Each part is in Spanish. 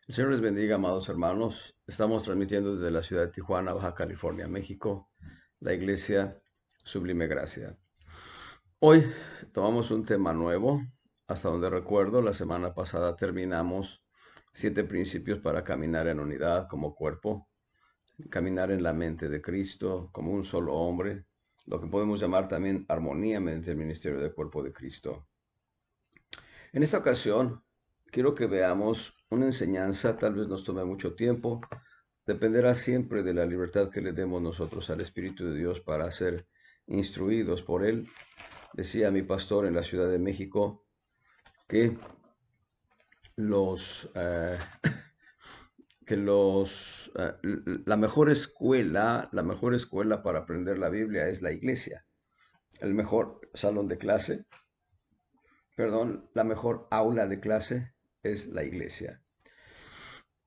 El Señor les bendiga, amados hermanos. Estamos transmitiendo desde la ciudad de Tijuana, Baja California, México, la iglesia Sublime Gracia. Hoy tomamos un tema nuevo. Hasta donde recuerdo, la semana pasada terminamos 7 principios para caminar en unidad como cuerpo, caminar en la mente de Cristo como un solo hombre, lo que podemos llamar también armonía mediante el ministerio del cuerpo de Cristo. En esta ocasión, quiero que veamos una enseñanza, tal vez nos tome mucho tiempo, dependerá siempre de la libertad que le demos nosotros al Espíritu de Dios para ser instruidos por Él. Decía mi pastor en la Ciudad de México que los, eh, la mejor escuela para aprender la Biblia es la iglesia. El mejor salón de clase, perdón, la mejor aula de clase es la iglesia.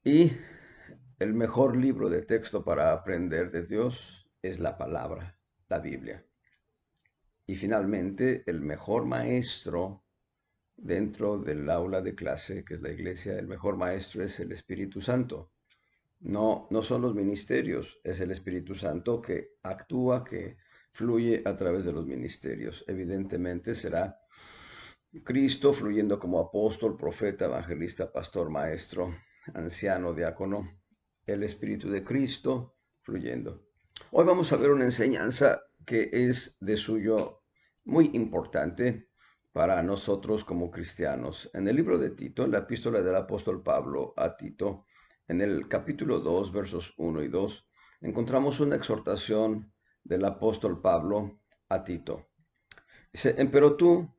Y el mejor libro de texto para aprender de Dios es la palabra, la Biblia. Y finalmente, el mejor maestro dentro del aula de clase, que es la iglesia, el mejor maestro es el Espíritu Santo. No son los ministerios, es el Espíritu Santo que actúa, que fluye a través de los ministerios. Evidentemente será Cristo fluyendo como apóstol, profeta, evangelista, pastor, maestro, anciano, diácono, el Espíritu de Cristo fluyendo. Hoy vamos a ver una enseñanza que es de suyo muy importante para nosotros como cristianos. En el libro de Tito, en la epístola del apóstol Pablo a Tito, en el capítulo 2, versos 1 y 2, encontramos una exhortación del apóstol Pablo a Tito. Dice, pero tú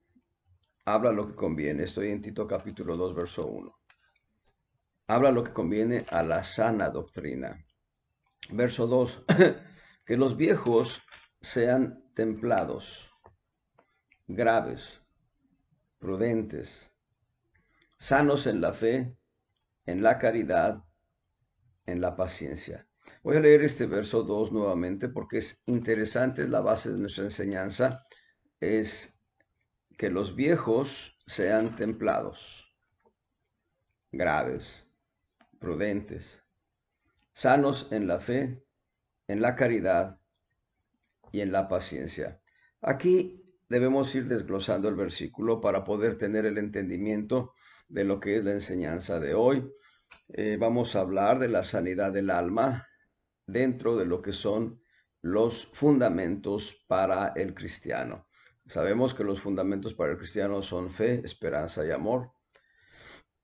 habla lo que conviene. Estoy en Tito capítulo 2, verso 1. Habla lo que conviene a la sana doctrina. Verso 2. Que los viejos sean templados, graves, prudentes, sanos en la fe, en la caridad, en la paciencia. Voy a leer este verso 2 nuevamente porque es interesante, es la base de nuestra enseñanza. Es que los viejos sean templados, graves, prudentes, sanos en la fe, en la caridad y en la paciencia. Aquí debemos ir desglosando el versículo para poder tener el entendimiento de lo que es la enseñanza de hoy. Vamos a hablar de la sanidad del alma dentro de lo que son los fundamentos para el cristiano. Sabemos que los fundamentos para el cristiano son fe, esperanza y amor.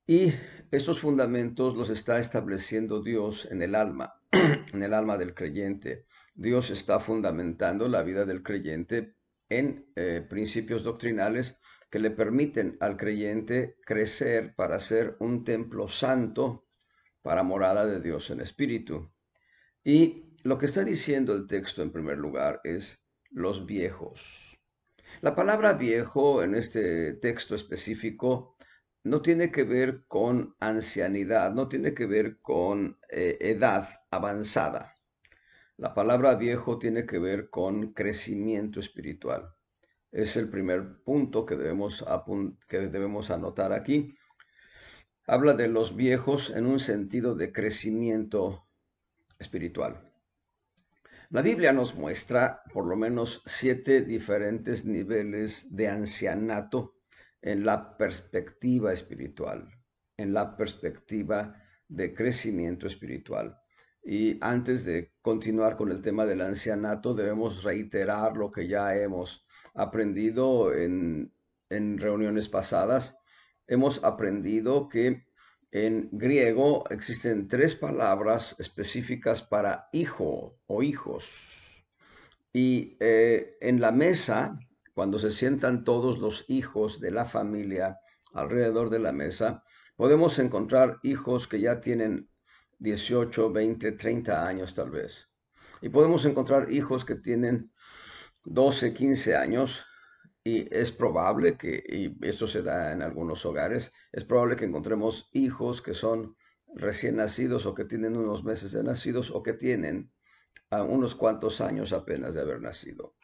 Y estos fundamentos los está estableciendo Dios en el alma, en el alma del creyente. Dios está fundamentando la vida del creyente en principios doctrinales que le permiten al creyente crecer para ser un templo santo para morada de Dios en espíritu. Y lo que está diciendo el texto en primer lugar es los viejos. La palabra viejo en este texto específico no tiene que ver con ancianidad, no tiene que ver con edad avanzada. La palabra viejo tiene que ver con crecimiento espiritual. Es el primer punto que debemos anotar aquí. Habla de los viejos en un sentido de crecimiento espiritual. La Biblia nos muestra por lo menos 7 diferentes niveles de ancianato en la perspectiva espiritual, en la perspectiva de crecimiento espiritual. Y antes de continuar con el tema del ancianato, debemos reiterar lo que ya hemos aprendido en reuniones pasadas. Hemos aprendido que en griego existen 3 palabras específicas para hijo o hijos. Y en la mesa, cuando se sientan todos los hijos de la familia alrededor de la mesa, podemos encontrar hijos que ya tienen 18, 20, 30 años tal vez. Y podemos encontrar hijos que tienen 12, 15 años. Y es probable que, y esto se da en algunos hogares, es probable que encontremos hijos que son recién nacidos o que tienen unos meses de nacidos o que tienen unos cuantos años apenas de haber nacido.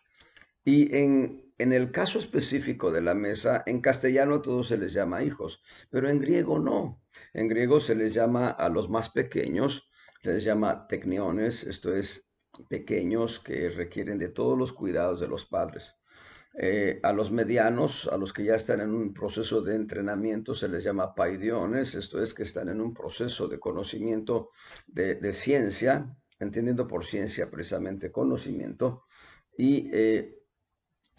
Y en el caso específico de la mesa, en castellano a todos se les llama hijos, pero en griego no. En griego se les llama a los más pequeños, se les llama tecniones, esto es pequeños que requieren de todos los cuidados de los padres. A los medianos, a los que ya están en un proceso de entrenamiento, se les llama paidiones, esto es que están en un proceso de conocimiento de ciencia, entendiendo por ciencia precisamente conocimiento, y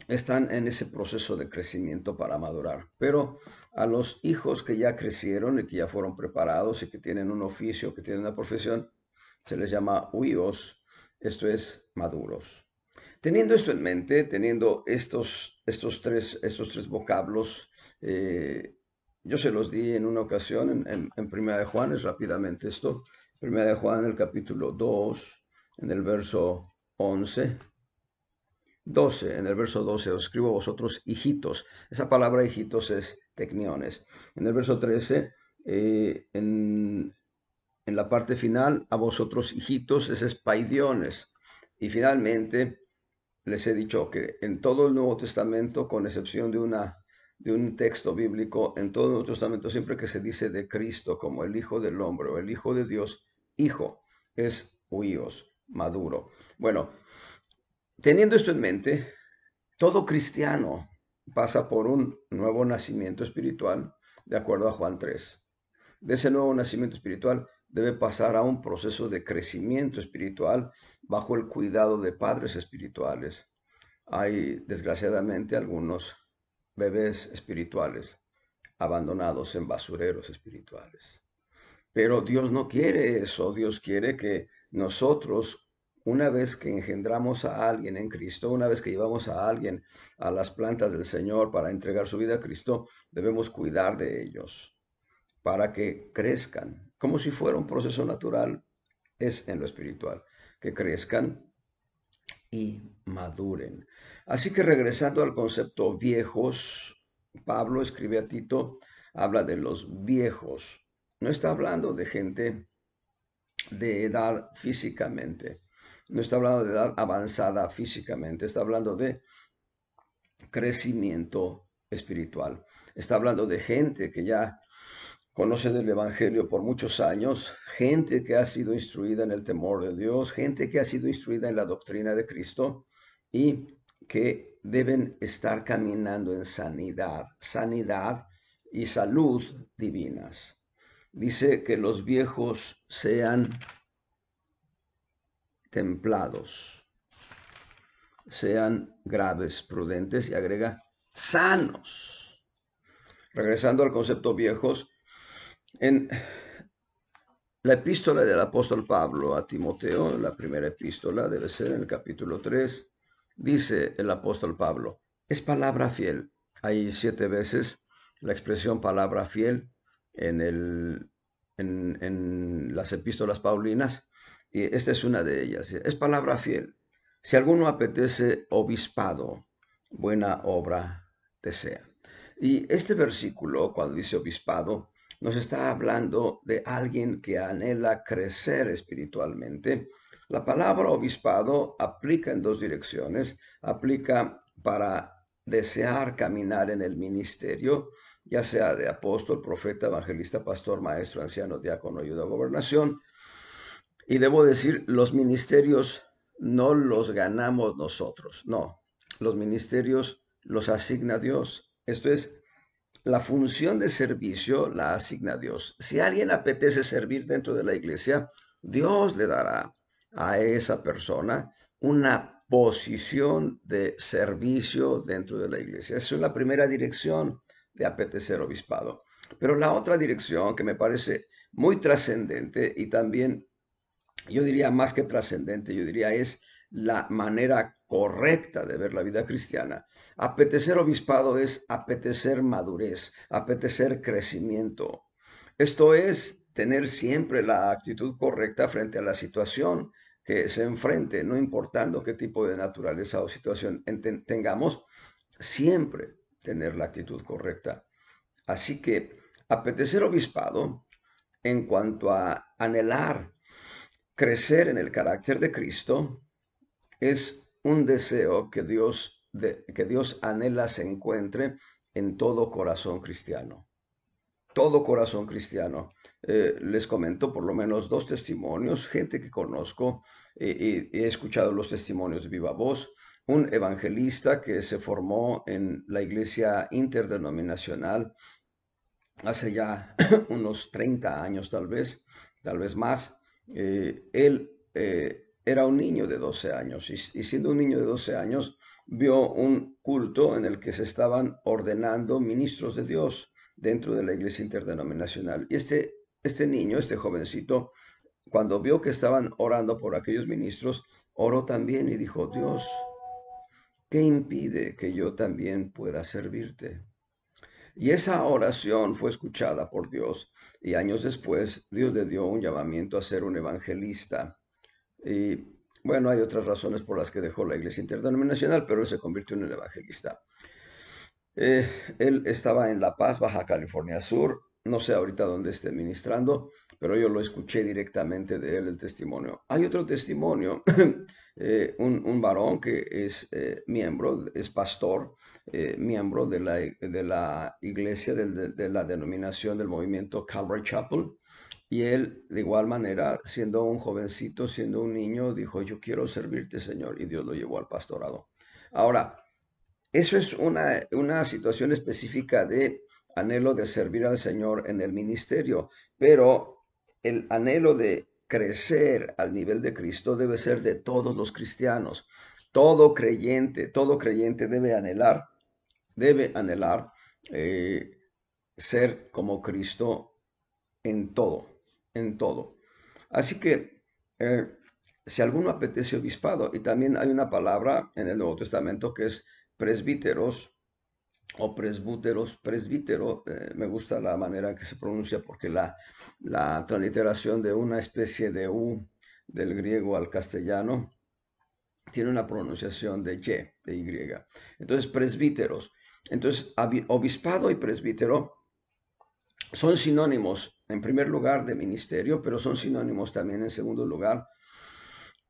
están en ese proceso de crecimiento para madurar. Pero a los hijos que ya crecieron y que ya fueron preparados y que tienen un oficio, que tienen una profesión, se les llama huíos, esto es maduros. Teniendo esto en mente, teniendo estos tres vocablos, yo se los di en una ocasión en Primera de Juan, es rápidamente esto. Primera de Juan, el capítulo 2, en el verso 11. 12, en el verso 12, os escribo a vosotros hijitos. Esa palabra hijitos es tecniones. En el verso 13, en la parte final, a vosotros hijitos, ese es paidiones. Y finalmente, les he dicho que en todo el Nuevo Testamento, con excepción de un texto bíblico, en todo el Nuevo Testamento, siempre que se dice de Cristo como el Hijo del Hombre o el Hijo de Dios, hijo, es huíos, maduro. Bueno, teniendo esto en mente, todo cristiano pasa por un nuevo nacimiento espiritual, de acuerdo a Juan 3. De ese nuevo nacimiento espiritual debe pasar a un proceso de crecimiento espiritual bajo el cuidado de padres espirituales. Hay, desgraciadamente, algunos bebés espirituales abandonados en basureros espirituales. Pero Dios no quiere eso. Dios quiere que nosotros, una vez que engendramos a alguien en Cristo, una vez que llevamos a alguien a las plantas del Señor para entregar su vida a Cristo, debemos cuidar de ellos para que crezcan, como si fuera un proceso natural, es en lo espiritual, que crezcan y maduren. Así que regresando al concepto viejos, Pablo escribe a Tito, habla de los viejos. No está hablando de gente de edad físicamente, no está hablando de edad avanzada físicamente, está hablando de crecimiento espiritual. Está hablando de gente que ya conoce del Evangelio por muchos años, gente que ha sido instruida en el temor de Dios, gente que ha sido instruida en la doctrina de Cristo y que deben estar caminando en sanidad y salud divinas. Dice que los viejos sean templados, sean graves, prudentes y agrega sanos. Regresando al concepto viejos, en la epístola del apóstol Pablo a Timoteo, la primera epístola, debe ser en el capítulo 3, dice el apóstol Pablo, es palabra fiel. Hay 7 veces la expresión palabra fiel en las epístolas paulinas, y esta es una de ellas. Es palabra fiel. Si alguno apetece obispado, buena obra desea. Y este versículo, cuando dice obispado, nos está hablando de alguien que anhela crecer espiritualmente. La palabra obispado aplica en 2 direcciones. Aplica para desear caminar en el ministerio, ya sea de apóstol, profeta, evangelista, pastor, maestro, anciano, diácono, ayuda, gobernación. Y debo decir, los ministerios no los ganamos nosotros, no. Los ministerios los asigna Dios. Esto es, la función de servicio la asigna Dios. Si alguien apetece servir dentro de la iglesia, Dios le dará a esa persona una posición de servicio dentro de la iglesia. Esa es la primera dirección de apetecer obispado. Pero la otra dirección que me parece muy trascendente y también, yo diría más que trascendente, yo diría es la manera correcta de ver la vida cristiana. Apetecer obispado es apetecer madurez, apetecer crecimiento. Esto es tener siempre la actitud correcta frente a la situación que se enfrente, no importando qué tipo de naturaleza o situación tengamos, siempre tener la actitud correcta. Así que apetecer obispado en cuanto a anhelar crecer en el carácter de Cristo es un deseo que Dios anhela se encuentre en todo corazón cristiano. todo corazón cristiano. Les comento por lo menos dos testimonios, gente que conozco, y he escuchado los testimonios de viva voz. Un evangelista que se formó en la iglesia interdenominacional hace ya unos 30 años tal vez más. Él era un niño de 12 años y siendo un niño de 12 años vio un culto en el que se estaban ordenando ministros de Dios dentro de la iglesia interdenominacional. Y este niño, este jovencito, cuando vio que estaban orando por aquellos ministros, oró también y dijo, Dios, ¿qué impide que yo también pueda servirte? Y esa oración fue escuchada por Dios y años después Dios le dio un llamamiento a ser un evangelista. Y bueno, hay otras razones por las que dejó la iglesia interdenominacional, pero él se convirtió en un evangelista. Eh, Él estaba en La Paz, Baja California Sur. No sé ahorita dónde esté ministrando, pero yo lo escuché directamente de él el testimonio. Hay otro testimonio, un varón que es miembro, es pastor, miembro de la iglesia de la denominación del movimiento Calvary Chapel. Y él, de igual manera, siendo un jovencito, siendo un niño, dijo, yo quiero servirte, Señor, y Dios lo llevó al pastorado. Ahora, eso es una situación específica de anhelo de servir al Señor en el ministerio, pero el anhelo de crecer al nivel de Cristo debe ser de todos los cristianos. Todo creyente debe anhelar eh, ser como Cristo en todo, en todo. Así que si alguno apetece obispado, y también hay una palabra en el Nuevo Testamento que es presbíteros o presbúteros, presbítero, me gusta la manera que se pronuncia porque la transliteración de una especie de U del griego al castellano tiene una pronunciación de Y, de Y. Entonces, presbíteros. Entonces, obispado y presbítero son sinónimos, en primer lugar, de ministerio, pero son sinónimos también, en segundo lugar,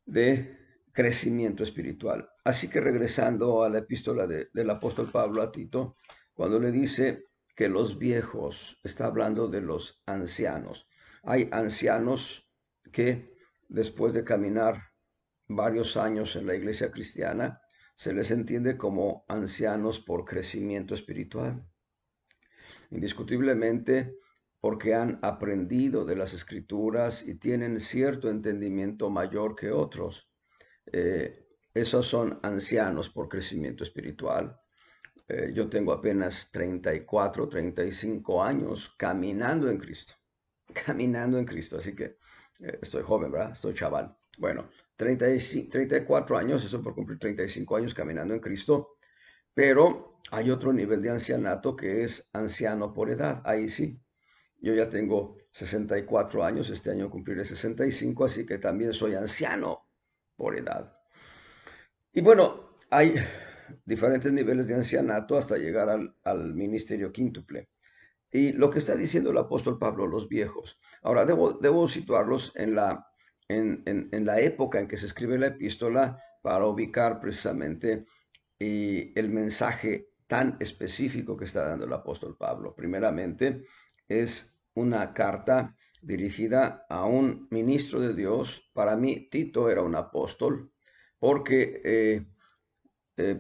de crecimiento espiritual. Así que regresando a la epístola del apóstol Pablo a Tito, cuando le dice que los viejos, está hablando de los ancianos. Hay ancianos que después de caminar varios años en la iglesia cristiana, se les entiende como ancianos por crecimiento espiritual. Indiscutiblemente porque han aprendido de las escrituras y tienen cierto entendimiento mayor que otros. Esos son ancianos por crecimiento espiritual. Yo tengo apenas 34, 35 años caminando en Cristo, caminando en Cristo, así que estoy joven, ¿verdad? Estoy chaval. Bueno, 34 años, eso por cumplir 35 años caminando en Cristo, pero hay otro nivel de ancianato que es anciano por edad. Ahí sí, yo ya tengo 64 años, este año cumpliré 65, así que también soy anciano por edad. Y bueno, hay diferentes niveles de ancianato hasta llegar al ministerio quíntuple. Y lo que está diciendo el apóstol Pablo, los viejos. Ahora, debo situarlos en la época en que se escribe la epístola para ubicar precisamente el mensaje tan específico que está dando el apóstol Pablo. Primeramente, es una carta dirigida a un ministro de Dios. Para mí, Tito era un apóstol, porque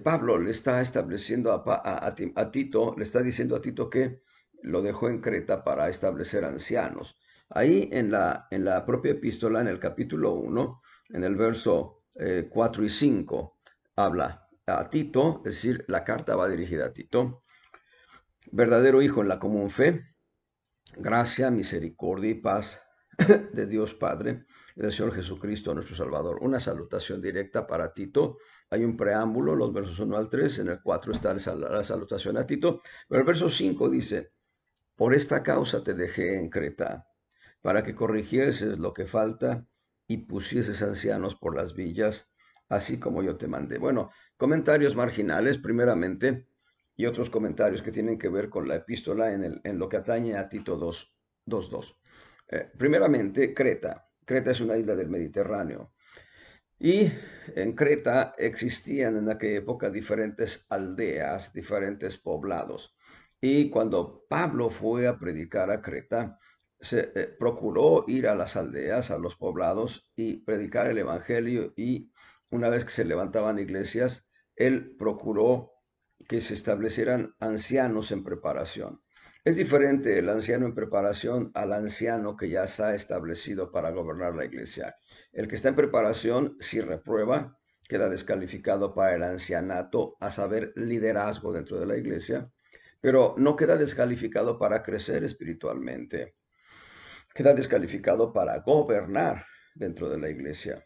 Pablo le está estableciendo a Tito, le está diciendo a Tito que lo dejó en Creta para establecer ancianos. Ahí en la propia epístola, en el capítulo 1, en el verso 4 y 5, habla a Tito, es decir, la carta va dirigida a Tito, verdadero hijo en la común fe, gracia, misericordia y paz de Dios Padre y del Señor Jesucristo nuestro Salvador. Una salutación directa para Tito. Hay un preámbulo, los versos 1 al 3, en el 4 está la salutación a Tito, pero el verso 5 dice, por esta causa te dejé en Creta, para que corrigieses lo que falta y pusieses ancianos por las villas, así como yo te mandé. Bueno, comentarios marginales, primeramente, y otros comentarios que tienen que ver con la epístola en lo que atañe a Tito 2:2. Primeramente, Creta. Creta es una isla del Mediterráneo. Y en Creta existían en aquella época diferentes aldeas, diferentes poblados. Y cuando Pablo fue a predicar a Creta, se procuró ir a las aldeas, a los poblados y predicar el evangelio. Y una vez que se levantaban iglesias, él procuró que se establecieran ancianos en preparación. Es diferente el anciano en preparación al anciano que ya está establecido para gobernar la iglesia. El que está en preparación, si reprueba, queda descalificado para el ancianato, a saber, liderazgo dentro de la iglesia, pero no queda descalificado para crecer espiritualmente, queda descalificado para gobernar dentro de la iglesia.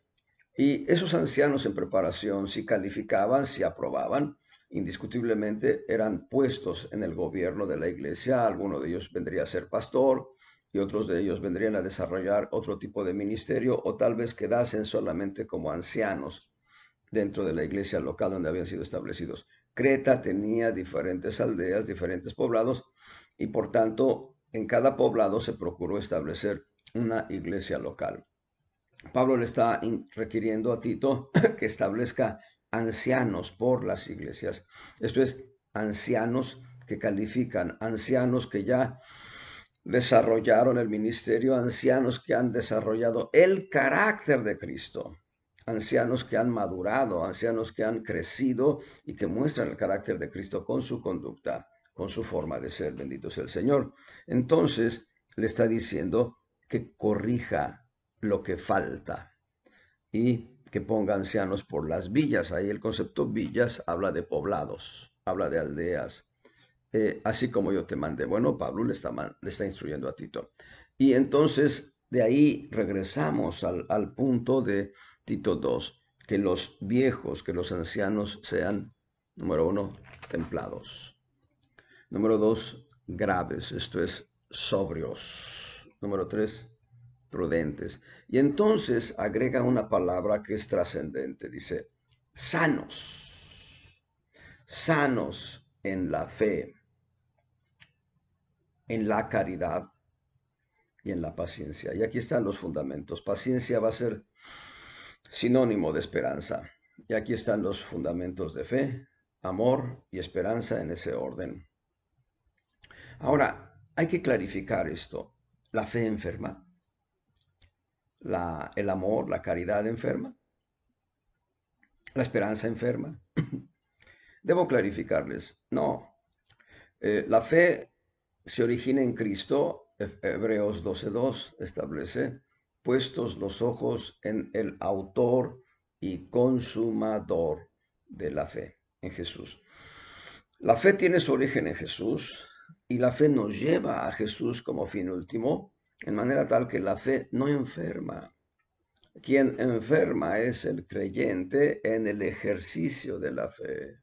Y esos ancianos en preparación, si calificaban, si aprobaban, indiscutiblemente eran puestos en el gobierno de la iglesia. Alguno de ellos vendría a ser pastor y otros de ellos vendrían a desarrollar otro tipo de ministerio, o tal vez quedasen solamente como ancianos dentro de la iglesia local donde habían sido establecidos. Creta tenía diferentes aldeas, diferentes poblados, y por tanto en cada poblado se procuró establecer una iglesia local. Pablo le está requiriendo a Tito que establezca ancianos por las iglesias. Esto es, ancianos que califican, ancianos que ya desarrollaron el ministerio, ancianos que han desarrollado el carácter de Cristo, ancianos que han madurado, ancianos que han crecido y que muestran el carácter de Cristo con su conducta, con su forma de ser. Bendito sea el Señor. Entonces le está diciendo que corrija lo que falta y que ponga ancianos por las villas. Ahí el concepto villas habla de poblados, habla de aldeas, así como yo te mandé. Bueno, Pablo le está instruyendo a Tito. Y entonces de ahí regresamos al punto de Tito 2, que los viejos, que los ancianos sean, número uno, templados. Número dos, graves, esto es, sobrios. Número tres, prudentes. Y entonces agrega una palabra que es trascendente. Dice, sanos, sanos en la fe, en la caridad y en la paciencia. Y aquí están los fundamentos. Paciencia va a ser sinónimo de esperanza. Y aquí están los fundamentos de fe, amor y esperanza en ese orden. Ahora, hay que clarificar esto. ¿La fe enferma? ¿El amor, la caridad enferma? ¿La esperanza enferma? Debo clarificarles, no. La fe se origina en Cristo. Hebreos 12:2 establece, puestos los ojos en el autor y consumador de la fe, en Jesús. La fe tiene su origen en Jesús y la fe nos lleva a Jesús como fin último, en manera tal que la fe no enferma. Quien enferma es el creyente en el ejercicio de la fe.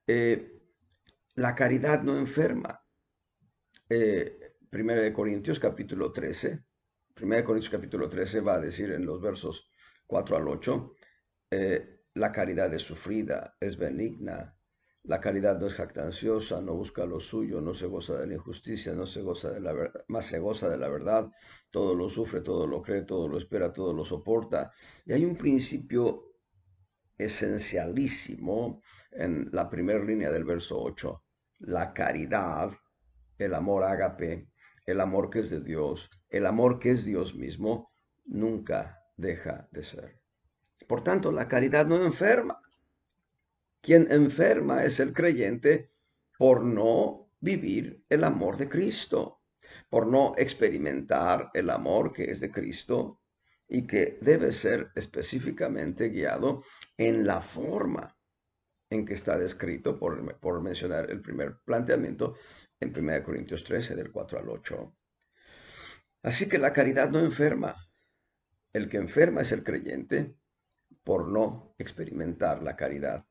Eh, la caridad no enferma. Primera de Corintios capítulo 13. Primera de Corintios capítulo 13 va a decir en los versos 4 al 8, la caridad es sufrida, es benigna, la caridad no es jactanciosa, no busca lo suyo, no se goza de la injusticia, no se goza de la verdad, más se goza de la verdad, todo lo sufre, todo lo cree, todo lo espera, todo lo soporta. Y hay un principio esencialísimo en la primera línea del verso 8. La caridad, el amor ágape, el amor que es de Dios, el amor que es Dios mismo, nunca deja de ser. Por tanto, la caridad no enferma. Quien enferma es el creyente por no vivir el amor de Cristo, por no experimentar el amor que es de Cristo y que debe ser específicamente guiado en la forma en que está descrito, por mencionar el primer planteamiento, en 1 Corintios 13, del 4 al 8. Así que la caridad no enferma. El que enferma es el creyente por no experimentar la caridad.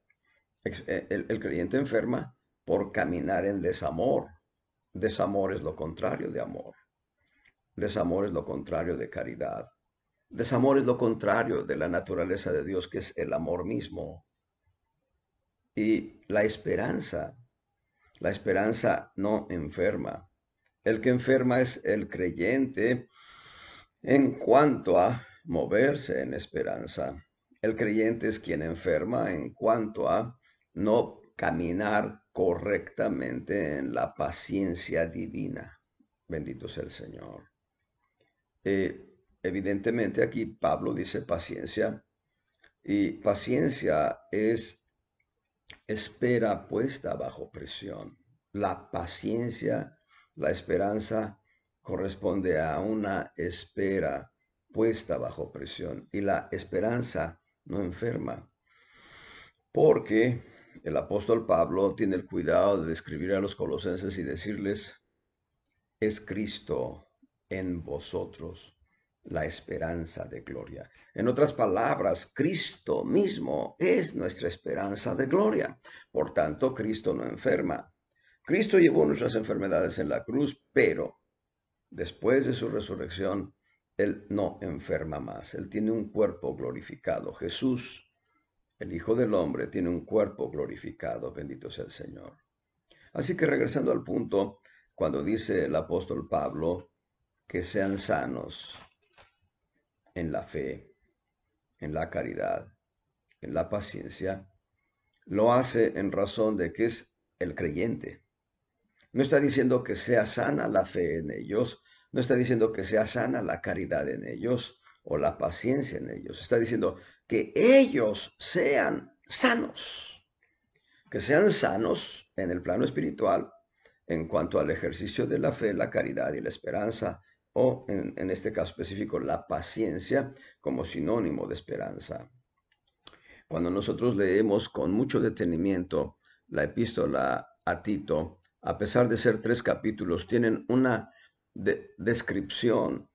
El creyente enferma por caminar en desamor. Desamor es lo contrario de amor. Desamor es lo contrario de caridad. Desamor es lo contrario de la naturaleza de Dios, que es el amor mismo. Y la esperanza no enferma. El que enferma es el creyente en cuanto a moverse en esperanza. El creyente es quien enferma en cuanto a no caminar correctamente en la paciencia divina. Bendito sea el Señor. Evidentemente aquí Pablo dice paciencia, y paciencia es espera puesta bajo presión. La paciencia, la esperanza corresponde a una espera puesta bajo presión, y la esperanza no enferma, porque el apóstol Pablo tiene el cuidado de describir a los colosenses y decirles: es Cristo en vosotros, la esperanza de gloria. En otras palabras, Cristo mismo es nuestra esperanza de gloria. Por tanto, Cristo no enferma. Cristo llevó nuestras enfermedades en la cruz, pero después de su resurrección, Él no enferma más. Él tiene un cuerpo glorificado. Jesús, el Hijo del Hombre, tiene un cuerpo glorificado. Bendito sea el Señor. Así que regresando al punto, cuando dice el apóstol Pablo que sean sanos en la fe, en la caridad, en la paciencia, lo hace en razón de que es el creyente. No está diciendo que sea sana la fe en ellos, no está diciendo que sea sana la caridad en ellos o la paciencia en ellos. Está diciendo que ellos sean sanos, que sean sanos en el plano espiritual en cuanto al ejercicio de la fe, la caridad y la esperanza, o en este caso específico, la paciencia como sinónimo de esperanza. Cuando nosotros leemos con mucho detenimiento la epístola a Tito, a pesar de ser 3 capítulos, tienen una descripción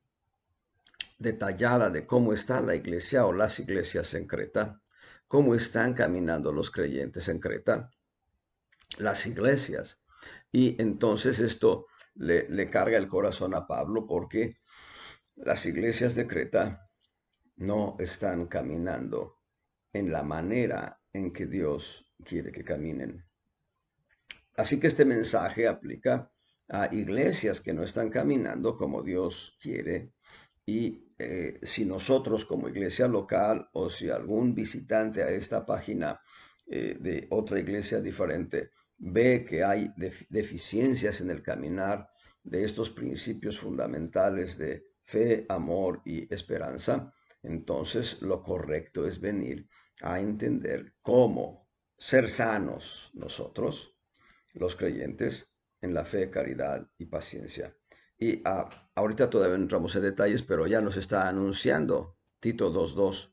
detallada de cómo está la iglesia o las iglesias en Creta, cómo están caminando los creyentes en Creta, las iglesias. Y entonces esto le carga el corazón a Pablo, porque las iglesias de Creta no están caminando en la manera en que Dios quiere que caminen. Así que este mensaje aplica a iglesias que no están caminando como Dios quiere. Y si nosotros como iglesia local, o si algún visitante a esta página de otra iglesia diferente ve que hay deficiencias en el caminar de estos principios fundamentales de fe, amor y esperanza, entonces lo correcto es venir a entender cómo ser sanos nosotros, los creyentes, en la fe, caridad y paciencia. Y ahorita todavía no entramos en detalles, pero ya nos está anunciando Tito 2:2.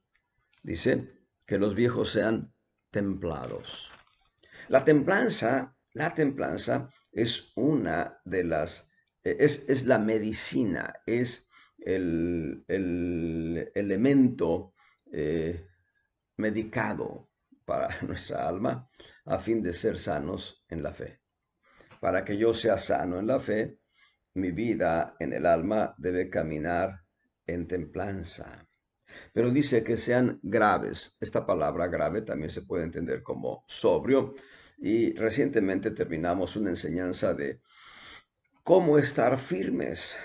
Dice que los viejos sean templados. La templanza es una de las, es la medicina, es el elemento medicado para nuestra alma, a fin de ser sanos en la fe. Para que yo sea sano en la fe, mi vida en el alma debe caminar en templanza. Pero dice que sean graves. Esta palabra grave también se puede entender como sobrio. Y recientemente terminamos una enseñanza de cómo estar firmes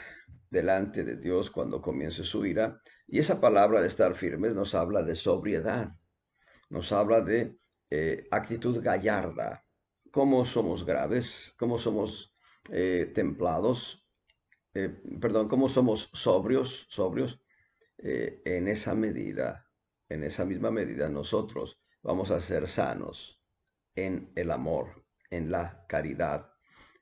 delante de Dios cuando comience su ira. Y esa palabra de estar firmes nos habla de sobriedad, nos habla de actitud gallarda. Cómo somos graves, cómo somos templados, perdón, cómo somos sobrios. En esa medida, en esa misma medida, nosotros vamos a ser sanos en el amor, en la caridad,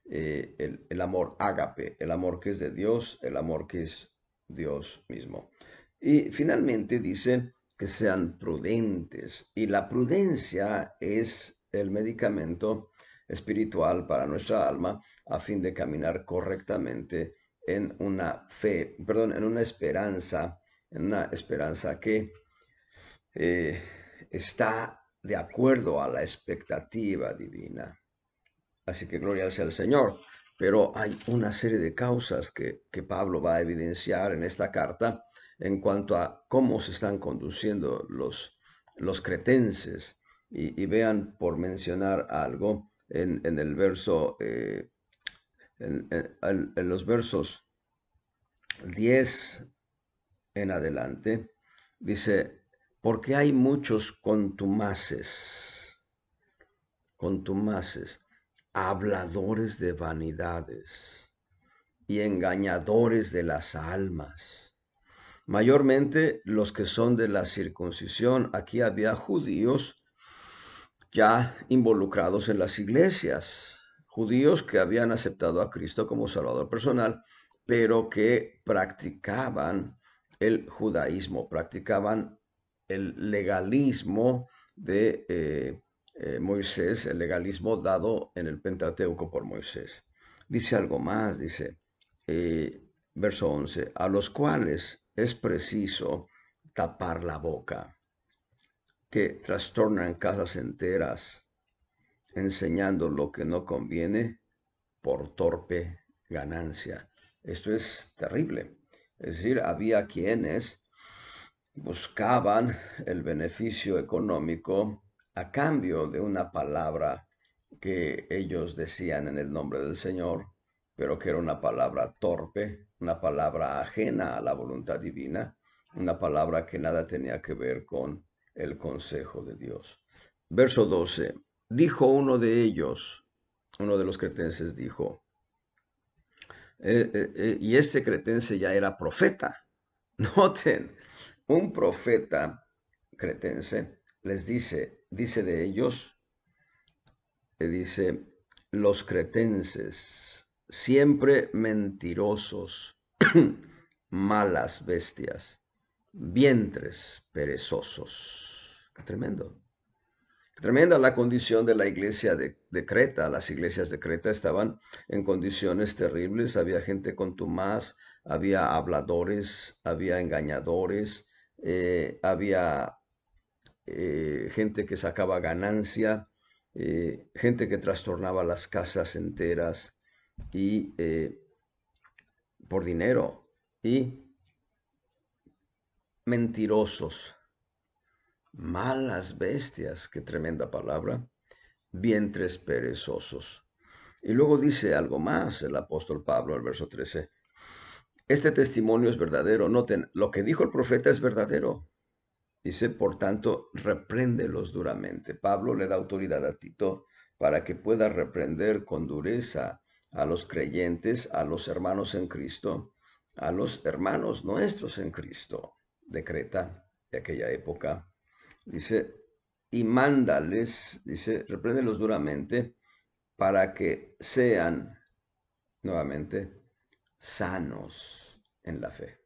el amor ágape, el amor que es de Dios, el amor que es Dios mismo. Y finalmente dice que sean prudentes, y la prudencia es el medicamento espiritual para nuestra alma, a fin de caminar correctamente en una fe, perdón, en una esperanza que eh, está de acuerdo a la expectativa divina. Así que gloria sea al Señor. Pero hay una serie de causas que Pablo va a evidenciar en esta carta en cuanto a cómo se están conduciendo los cretenses. Y vean, por mencionar algo, en el verso, en los versos 10 en adelante, dice: porque hay muchos contumaces, habladores de vanidades y engañadores de las almas. Mayormente los que son de la circuncisión. Aquí había judíos ya involucrados en las iglesias, judíos que habían aceptado a Cristo como Salvador personal, pero que practicaban el judaísmo, practicaban el legalismo de Moisés, el legalismo dado en el Pentateuco por Moisés. Dice algo más, dice, verso 11, a los cuales es preciso tapar la boca, que trastornan casas enteras, enseñando lo que no conviene por torpe ganancia. Esto es terrible. Es decir, había quienes buscaban el beneficio económico a cambio de una palabra que ellos decían en el nombre del Señor, pero que era una palabra torpe, una palabra ajena a la voluntad divina, una palabra que nada tenía que ver con el consejo de Dios. Verso 12. Dijo uno de ellos, uno de los cretenses dijo, y este cretense ya era profeta. Noten, un profeta cretense les dice de ellos, dice, los cretenses, siempre mentirosos, malas bestias, vientres perezosos. Qué tremendo. Tremenda la condición de la iglesia de Creta. Las iglesias de Creta estaban en condiciones terribles. Había gente contumaz, había habladores, había engañadores, había gente que sacaba ganancia, gente que trastornaba las casas enteras y por dinero, y mentirosos, malas bestias, qué tremenda palabra, vientres perezosos. Y luego dice algo más el apóstol Pablo, el verso 13. Este testimonio es verdadero. Noten, lo que dijo el profeta es verdadero. Dice, por tanto, repréndelos duramente. Pablo le da autoridad a Tito para que pueda reprender con dureza a los creyentes, a los hermanos en Cristo, a los hermanos nuestros en Cristo de Creta, de aquella época. Dice, y mándales, dice, repréndelos duramente para que sean, nuevamente, sanos en la fe.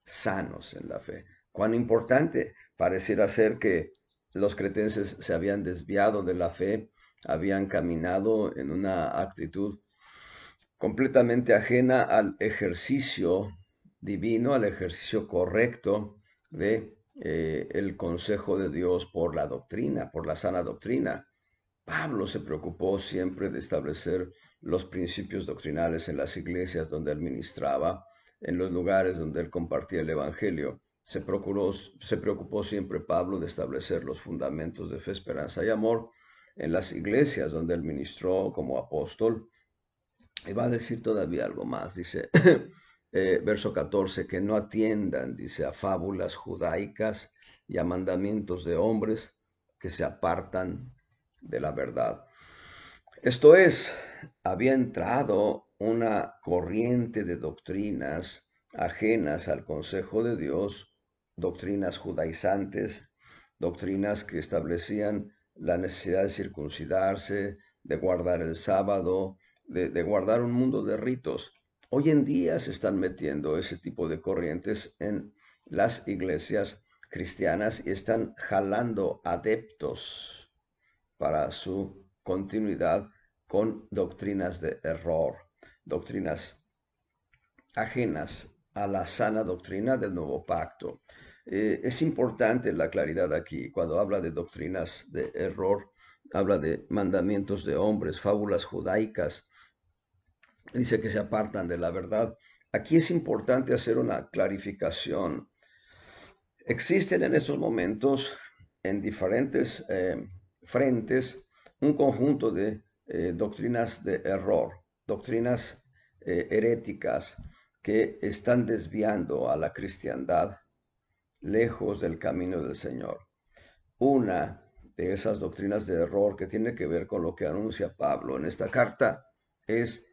Sanos en la fe. Cuán importante pareciera ser que los cretenses se habían desviado de la fe, habían caminado en una actitud completamente ajena al ejercicio divino, al ejercicio correcto de el consejo de Dios por la doctrina, por la sana doctrina. Pablo se preocupó siempre de establecer los principios doctrinales en las iglesias donde él ministraba, en los lugares donde él compartía el evangelio. Se preocupó siempre Pablo de establecer los fundamentos de fe, esperanza y amor en las iglesias donde él ministró como apóstol. Y va a decir todavía algo más, dice, verso 14, que no atiendan, dice, a fábulas judaicas y a mandamientos de hombres que se apartan de la verdad. Esto es, había entrado una corriente de doctrinas ajenas al consejo de Dios, doctrinas judaizantes, doctrinas que establecían la necesidad de circuncidarse, de guardar el sábado, de guardar un mundo de ritos. Hoy en día se están metiendo ese tipo de corrientes en las iglesias cristianas y están jalando adeptos para su continuidad con doctrinas de error, doctrinas ajenas a la sana doctrina del nuevo pacto. Es importante la claridad aquí. Cuando habla de doctrinas de error, habla de mandamientos de hombres, fábulas judaicas, dice que se apartan de la verdad. Aquí es importante hacer una clarificación. Existen en estos momentos en diferentes frentes un conjunto de doctrinas de error, doctrinas heréticas que están desviando a la cristiandad lejos del camino del Señor. Una de esas doctrinas de error que tiene que ver con lo que anuncia Pablo en esta carta es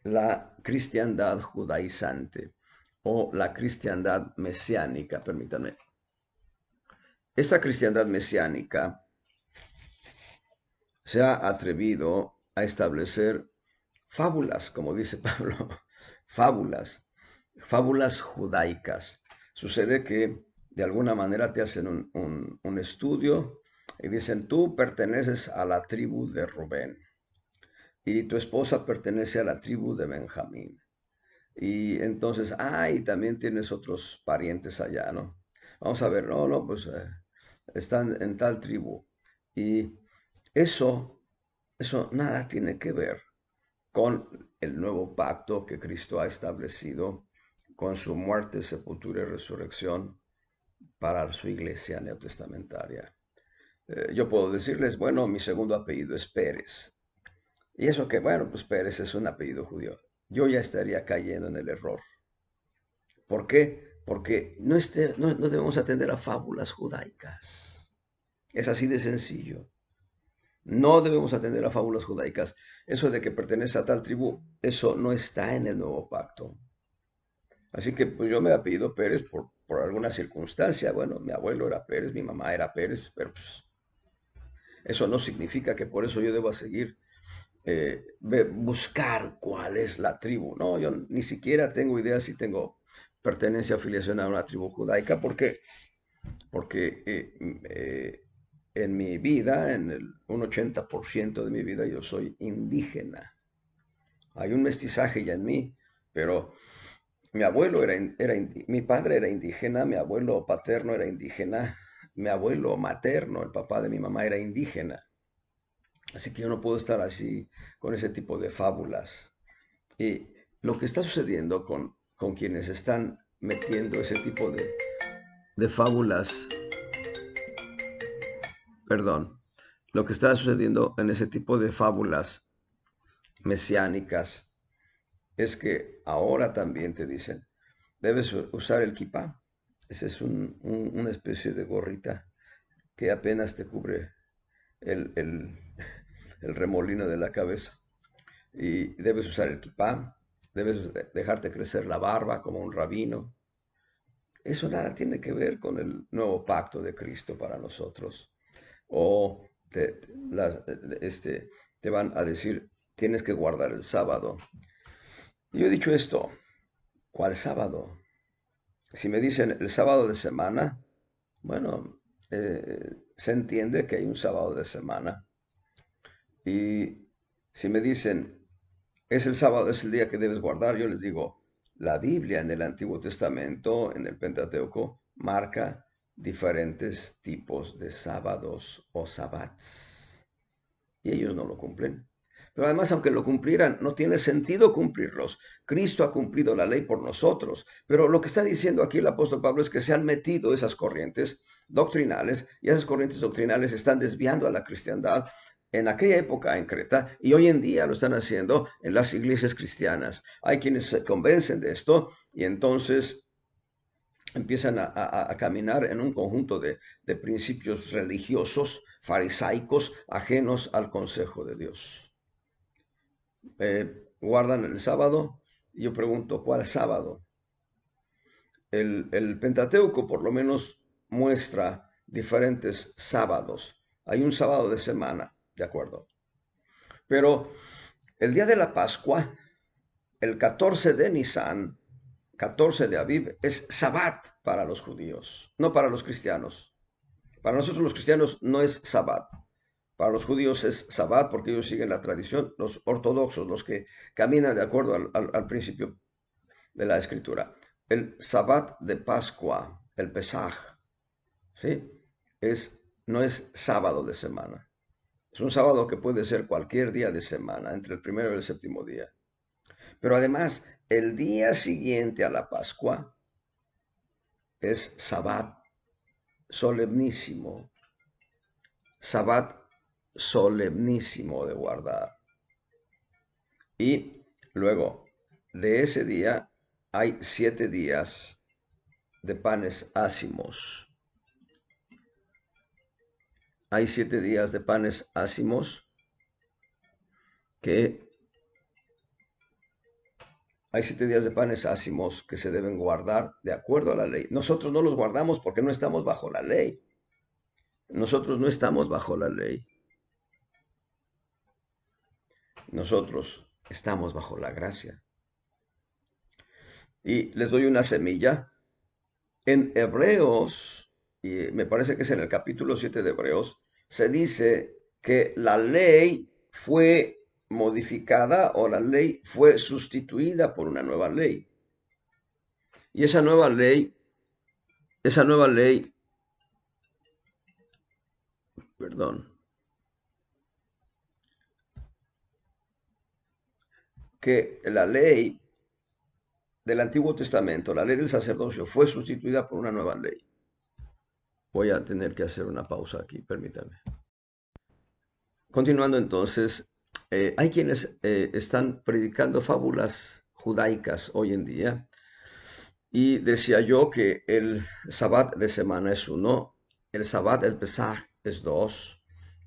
la cristiandad judaizante o la cristiandad mesiánica, permítanme. Esta cristiandad mesiánica se ha atrevido a establecer fábulas, como dice Pablo, fábulas, fábulas judaicas. Sucede que de alguna manera te hacen un estudio y dicen, tú perteneces a la tribu de Rubén y tu esposa pertenece a la tribu de Benjamín. Y entonces, y también tienes otros parientes allá, ¿no? Vamos a ver, no, pues están en tal tribu. Y eso, eso nada tiene que ver con el nuevo pacto que Cristo ha establecido con su muerte, sepultura y resurrección para su iglesia neotestamentaria. Yo puedo decirles, bueno, mi segundo apellido es Pérez. Y eso que, bueno, pues Pérez es un apellido judío. Yo ya estaría cayendo en el error. ¿Por qué? Porque no debemos atender a fábulas judaicas. Es así de sencillo. No debemos atender a fábulas judaicas. Eso de que pertenece a tal tribu, eso no está en el nuevo pacto. Así que pues yo me he apellido Pérez por alguna circunstancia. Bueno, mi abuelo era Pérez, mi mamá era Pérez, pero pues, eso no significa que por eso yo deba seguir buscar cuál es la tribu. No, yo ni siquiera tengo idea si tengo pertenencia o afiliación a una tribu judaica, porque en mi vida, un 80% de mi vida, yo soy indígena. Hay un mestizaje ya en mí, pero mi abuelo mi padre era indígena, mi abuelo paterno era indígena, mi abuelo materno, el papá de mi mamá, era indígena. Así que yo no puedo estar así con ese tipo de fábulas. Y lo que está sucediendo con quienes están metiendo ese tipo de fábulas, perdón, lo que está sucediendo en ese tipo de fábulas mesiánicas es que ahora también te dicen, debes usar el kipá. Ese es una especie de gorrita que apenas te cubre el, el, el remolino de la cabeza. Y debes usar el kipá, debes dejarte crecer la barba como un rabino. Eso nada tiene que ver con el nuevo pacto de Cristo para nosotros. O te van a decir, tienes que guardar el sábado. Y yo he dicho esto, ¿cuál sábado? Si me dicen el sábado de semana, bueno, se entiende que hay un sábado de semana. Y si me dicen, es el sábado, es el día que debes guardar, yo les digo, la Biblia en el Antiguo Testamento, en el Pentateuco, marca diferentes tipos de sábados o sabbats. Y ellos no lo cumplen. Pero además, aunque lo cumplieran, no tiene sentido cumplirlos. Cristo ha cumplido la ley por nosotros. Pero lo que está diciendo aquí el apóstol Pablo es que se han metido esas corrientes doctrinales y esas corrientes doctrinales están desviando a la cristiandad en aquella época en Creta y hoy en día lo están haciendo en las iglesias cristianas. Hay quienes se convencen de esto y entonces empiezan a caminar en un conjunto de principios religiosos, farisaicos, ajenos al consejo de Dios. Guardan el sábado. Y yo pregunto, ¿cuál sábado? El Pentateuco por lo menos muestra diferentes sábados. Hay un sábado de semana, ¿de acuerdo? Pero el día de la Pascua, el 14 de Nisan, 14 de Aviv, es Sabbat para los judíos, no para los cristianos. Para nosotros los cristianos no es Sabbat. Para los judíos es Sabbat porque ellos siguen la tradición, los ortodoxos, los que caminan de acuerdo al principio de la escritura. El Sabbat de Pascua, el Pesaj, ¿sí? No es sábado de semana. Es un sábado que puede ser cualquier día de semana, entre el primero y el séptimo día. Pero además, el día siguiente a la Pascua es Sabbat solemnísimo. Sabbat solemnísimo de guardar. Y luego de ese día hay 7 días de panes ácimos. hay 7 días de panes ácimos que hay 7 días de panes ácimos que se deben guardar de acuerdo a la ley. Nosotros no los guardamos porque no estamos bajo la ley. Nosotros no estamos bajo la ley. Nosotros estamos bajo la gracia. Y les doy una semilla. En Hebreos, y me parece que es en el capítulo 7 de Hebreos, se dice que la ley fue modificada o la ley fue sustituida por una nueva ley. Y esa nueva ley, perdón, que la ley del Antiguo Testamento, la ley del sacerdocio, fue sustituida por una nueva ley. Voy a tener que hacer una pausa aquí, permítame. Continuando entonces, hay quienes están predicando fábulas judaicas hoy en día y decía yo que el Sabbat de semana es uno, el Sabbat del Pesaj es dos,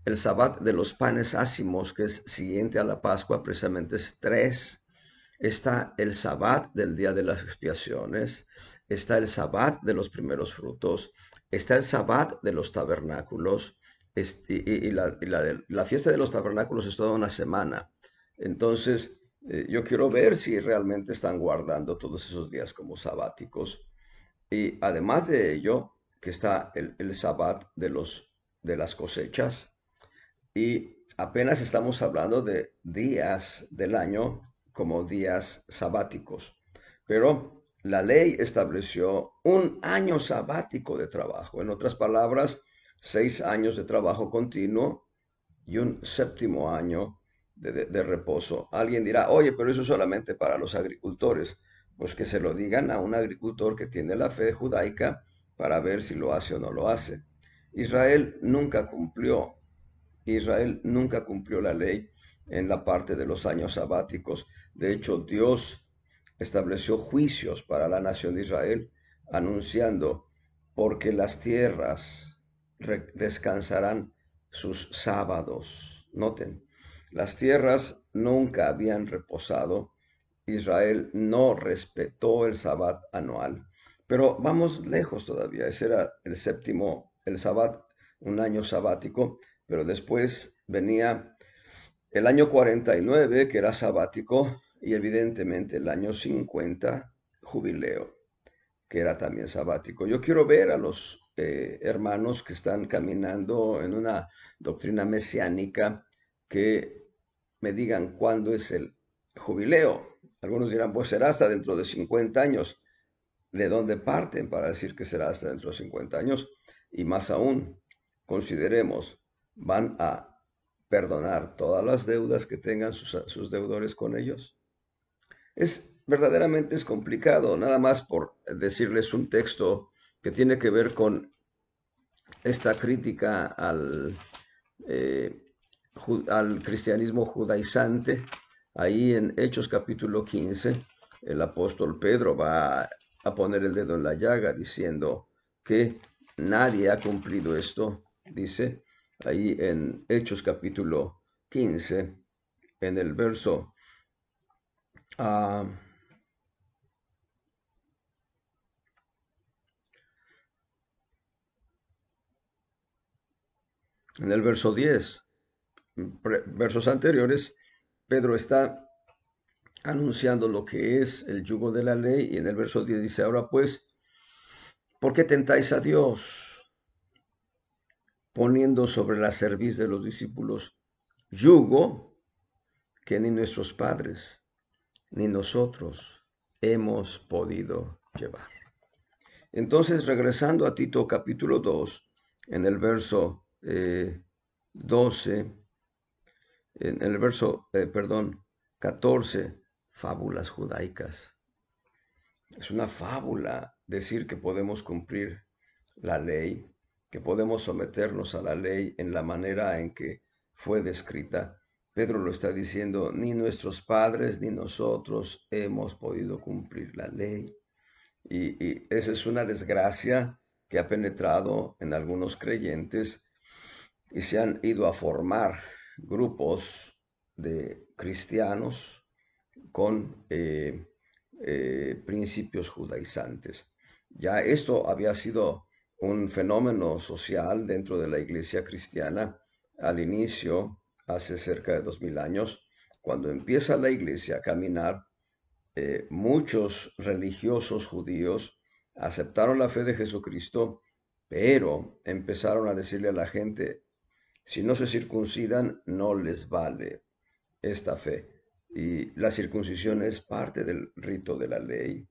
el Sabbat de los panes ácimos, que es siguiente a la Pascua, precisamente es tres. Está el Sabbat del día de las expiaciones, está el Sabbat de los primeros frutos, está el Sabbat de los tabernáculos, la fiesta de los tabernáculos es toda una semana. Entonces, yo quiero ver si realmente están guardando todos esos días como sabáticos. Y además de ello, que está el Sabbat de las cosechas, y apenas estamos hablando de días del año como días sabáticos. Pero la ley estableció un año sabático de trabajo. En otras palabras, 6 años de trabajo continuo y un séptimo año de reposo. Alguien dirá, oye, pero eso es solamente para los agricultores. Pues que se lo digan a un agricultor que tiene la fe judaica para ver si lo hace o no lo hace. Israel nunca cumplió la ley en la parte de los años sabáticos. De hecho, Dios estableció juicios para la nación de Israel, anunciando, porque las tierras descansarán sus sábados. Noten, las tierras nunca habían reposado. Israel no respetó el sabbat anual. Pero vamos lejos todavía. Ese era el sabbat, un año sabático, pero después venía el año 49, que era sabático, y evidentemente el año 50, jubileo, que era también sabático. Yo quiero ver a los hermanos que están caminando en una doctrina mesiánica que me digan cuándo es el jubileo. Algunos dirán, pues será hasta dentro de 50 años. ¿De dónde parten para decir que será hasta dentro de 50 años? Y más aún, consideremos, van a perdonar todas las deudas que tengan sus deudores con ellos. Verdaderamente es complicado, nada más por decirles un texto que tiene que ver con esta crítica al cristianismo judaizante. Ahí en Hechos capítulo 15, el apóstol Pedro va a poner el dedo en la llaga diciendo que nadie ha cumplido esto. Dice ahí en Hechos capítulo 15, en el verso en el verso 10, versos anteriores, Pedro está anunciando lo que es el yugo de la ley, y en el verso 10 dice, ahora pues, ¿por qué tentáis a Dios poniendo sobre la cerviz de los discípulos yugo que ni nuestros padres ni nosotros hemos podido llevar? Entonces, regresando a Tito capítulo 2, en el verso 12, en el verso, 14, fábulas judaicas. Es una fábula decir que podemos cumplir la ley, que podemos someternos a la ley en la manera en que fue descrita. Pedro lo está diciendo, ni nuestros padres ni nosotros hemos podido cumplir la ley. Y esa es una desgracia que ha penetrado en algunos creyentes y se han ido a formar grupos de cristianos con principios judaizantes. Ya esto había sido un fenómeno social dentro de la iglesia cristiana al inicio, hace cerca de 2000 años, cuando empieza la iglesia a caminar. Muchos religiosos judíos aceptaron la fe de Jesucristo, pero empezaron a decirle a la gente, si no se circuncidan, no les vale esta fe. Y la circuncisión es parte del rito de la ley,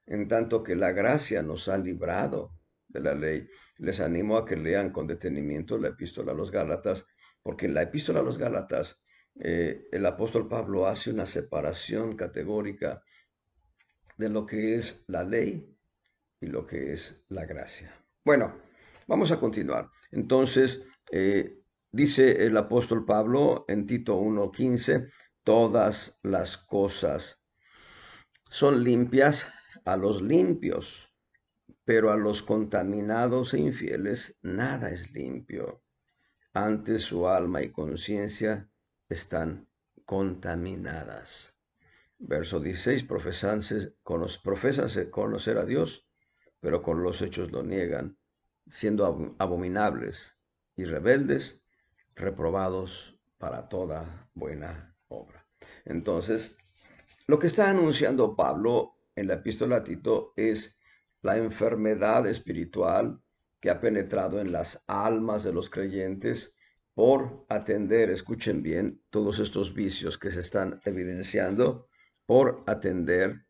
en tanto que la gracia nos ha librado de la ley. Les animo a que lean con detenimiento la epístola a los Gálatas, porque en la epístola a los Gálatas el apóstol Pablo hace una separación categórica de lo que es la ley y lo que es la gracia. Bueno, vamos a continuar. Entonces, dice el apóstol Pablo en Tito 1:15, todas las cosas son limpias a los limpios, pero a los contaminados e infieles nada es limpio. Antes su alma y conciencia están contaminadas. Verso 16, profésanse conocer a Dios, pero con los hechos lo niegan, siendo abominables y rebeldes, reprobados para toda buena obra. Entonces, lo que está anunciando Pablo en la epístola a Tito es la enfermedad espiritual que ha penetrado en las almas de los creyentes por atender, escuchen bien, todos estos vicios que se están evidenciando, por atender,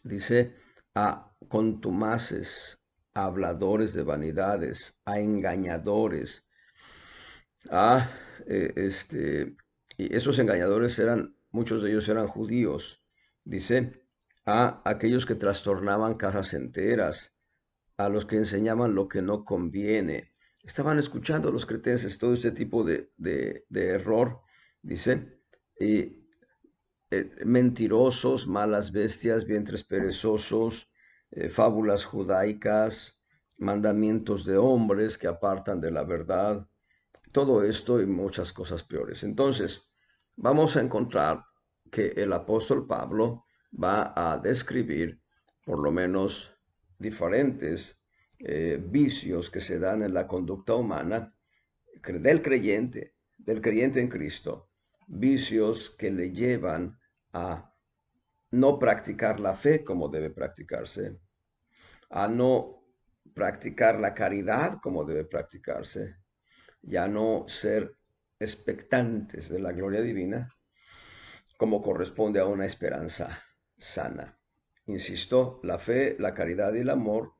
dice, a contumaces, a habladores de vanidades, a engañadores, a y esos engañadores eran, muchos de ellos eran judíos, dice, a aquellos que trastornaban casas enteras, a los que enseñaban lo que no conviene. Estaban escuchando a los cretenses todo este tipo de error, dice, y mentirosos, malas bestias, vientres perezosos, fábulas judaicas, mandamientos de hombres que apartan de la verdad, todo esto y muchas cosas peores. Entonces, vamos a encontrar que el apóstol Pablo va a describir por lo menos diferentes vicios que se dan en la conducta humana del creyente en Cristo, vicios que le llevan a no practicar la fe como debe practicarse, a no practicar la caridad como debe practicarse, ya no ser expectantes de la gloria divina como corresponde a una esperanza sana. Insisto, la fe, la caridad y el amor,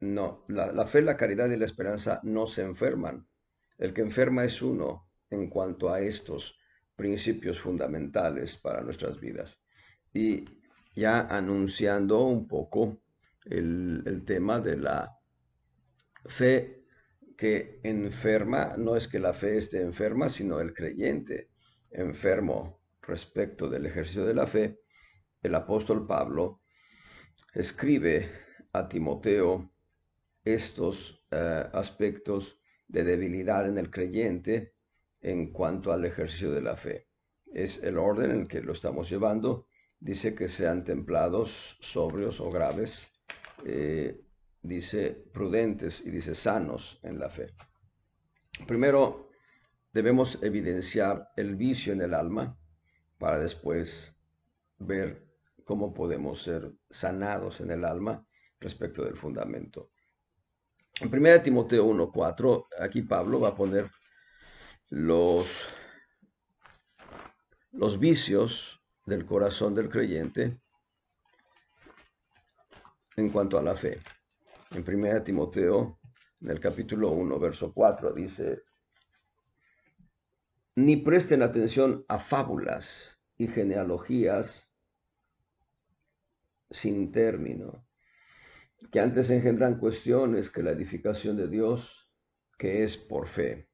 no, la fe, la caridad y la esperanza no se enferman. El que enferma es uno en cuanto a estos principios fundamentales para nuestras vidas. Y ya anunciando un poco el tema de la fe que enferma, no es que la fe esté enferma, sino el creyente enfermo respecto del ejercicio de la fe. El apóstol Pablo escribe a Timoteo estos aspectos de debilidad en el creyente en cuanto al ejercicio de la fe. Es el orden en que lo estamos llevando. Dice que sean templados, sobrios o graves. Dice prudentes y dice sanos en la fe. Primero debemos evidenciar el vicio en el alma para después ver cómo podemos ser sanados en el alma respecto del fundamento. En 1 Timoteo 1:4, aquí Pablo va a poner los, los vicios del corazón del creyente en cuanto a la fe. En 1 Timoteo, en el capítulo 1, verso 4, dice, ni presten atención a fábulas y genealogías sin término, que antes engendran cuestiones que la edificación de Dios, que es por fe.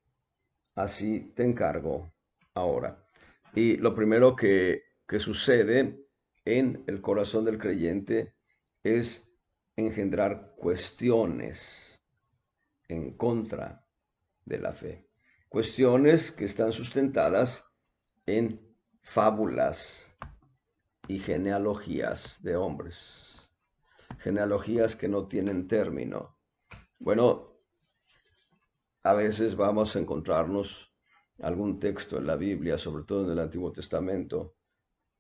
Así te encargo ahora. Y lo primero que sucede en el corazón del creyente es engendrar cuestiones en contra de la fe. Cuestiones que están sustentadas en fábulas y genealogías de hombres. Genealogías que no tienen término. Bueno, a veces vamos a encontrarnos algún texto en la Biblia, sobre todo en el Antiguo Testamento,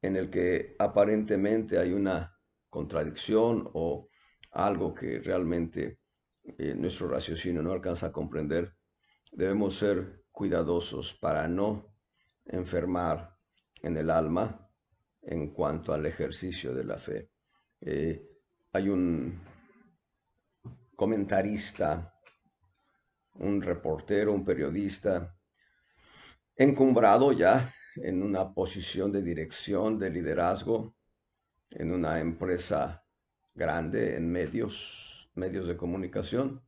en el que aparentemente hay una contradicción o algo que realmente nuestro raciocinio no alcanza a comprender. Debemos ser cuidadosos para no enfermar en el alma en cuanto al ejercicio de la fe. Hay un comentarista, un reportero, un periodista, encumbrado ya en una posición de dirección, de liderazgo, en una empresa grande, en medios de comunicación.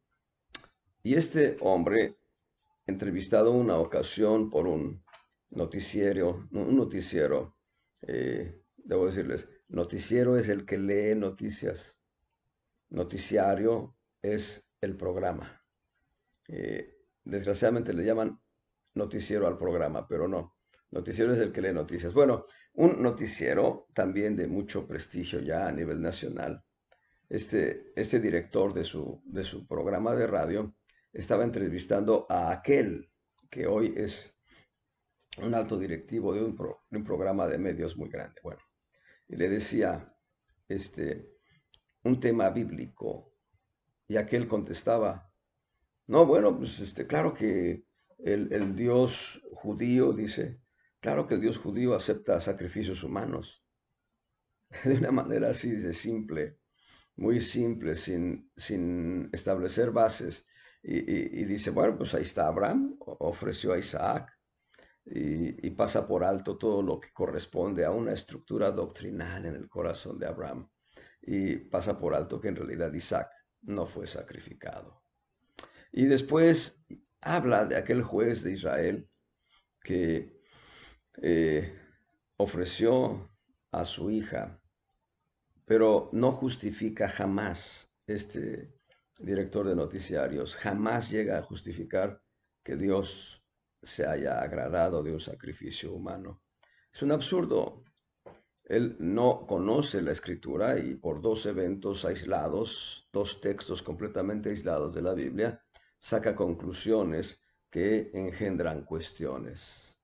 Y este hombre, entrevistado una ocasión por un noticiero, debo decirles, noticiero es el que lee noticias, noticiario es el programa. Desgraciadamente le llaman noticiero al programa, pero no. Noticiero es el que lee noticias. Bueno, un noticiero también de mucho prestigio ya a nivel nacional. Este director de su programa de radio estaba entrevistando a aquel que hoy es un alto directivo de un programa de medios muy grande. Bueno, y le decía un tema bíblico y aquel contestaba, no, bueno, pues claro que el Dios judío dice, claro que el Dios judío acepta sacrificios humanos. De una manera así de simple, muy simple, sin establecer bases. Y dice, bueno, pues ahí está Abraham, ofreció a Isaac, y pasa por alto todo lo que corresponde a una estructura doctrinal en el corazón de Abraham. Y pasa por alto que en realidad Isaac no fue sacrificado. Y después habla de aquel juez de Israel que eh, ofreció a su hija, pero no justifica jamás, este director de noticiarios, jamás llega a justificar que Dios se haya agradado de un sacrificio humano. Es un absurdo. Él no conoce la escritura y por dos eventos aislados, dos textos completamente aislados de la Biblia, saca conclusiones que engendran cuestiones.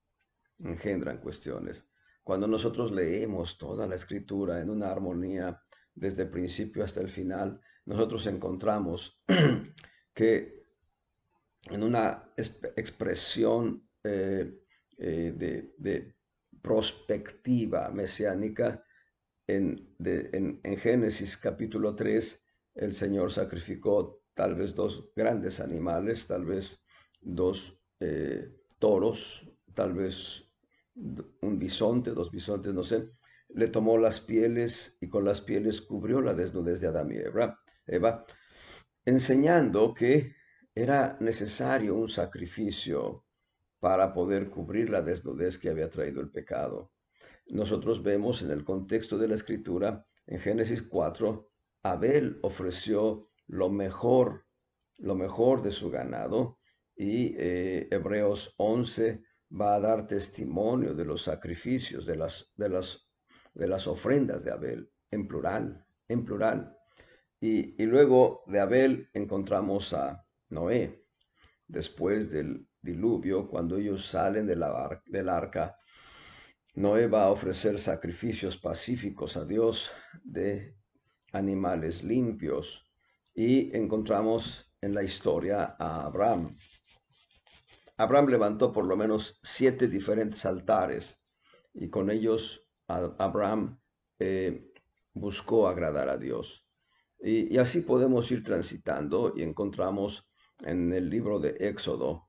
Engendran cuestiones. Cuando nosotros leemos toda la escritura en una armonía desde el principio hasta el final, nosotros encontramos que en una expresión de prospectiva mesiánica, en Génesis capítulo 3, el Señor sacrificó tal vez dos grandes animales, tal vez dos toros, tal vez un bisonte, dos bisontes, no sé. Le tomó las pieles y con las pieles cubrió la desnudez de Adán y Eva, enseñando que era necesario un sacrificio para poder cubrir la desnudez que había traído el pecado. Nosotros vemos en el contexto de la escritura, en Génesis 4, Abel ofreció lo mejor de su ganado, y Hebreos 11 va a dar testimonio de los sacrificios, de las ofrendas de Abel, en plural, en plural. Y luego de Abel encontramos a Noé, después del diluvio, cuando ellos salen del arca. Noé va a ofrecer sacrificios pacíficos a Dios de animales limpios, y encontramos en la historia a Abraham. Abraham levantó por lo menos 7 diferentes altares, y con ellos Abraham buscó agradar a Dios. Y así podemos ir transitando y encontramos en el libro de Éxodo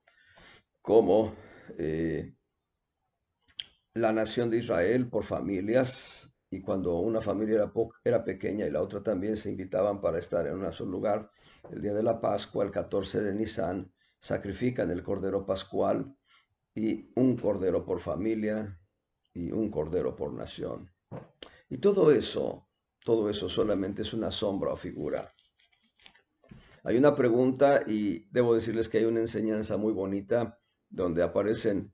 cómo la nación de Israel por familias, y cuando una familia era pequeña y la otra también, se invitaban para estar en un solo lugar. El día de la Pascua, el 14 de Nisan, sacrifican el cordero pascual, y un cordero por familia y un cordero por nación. Y todo eso solamente es una sombra o figura Hay una pregunta y debo decirles que hay una enseñanza muy bonita donde aparecen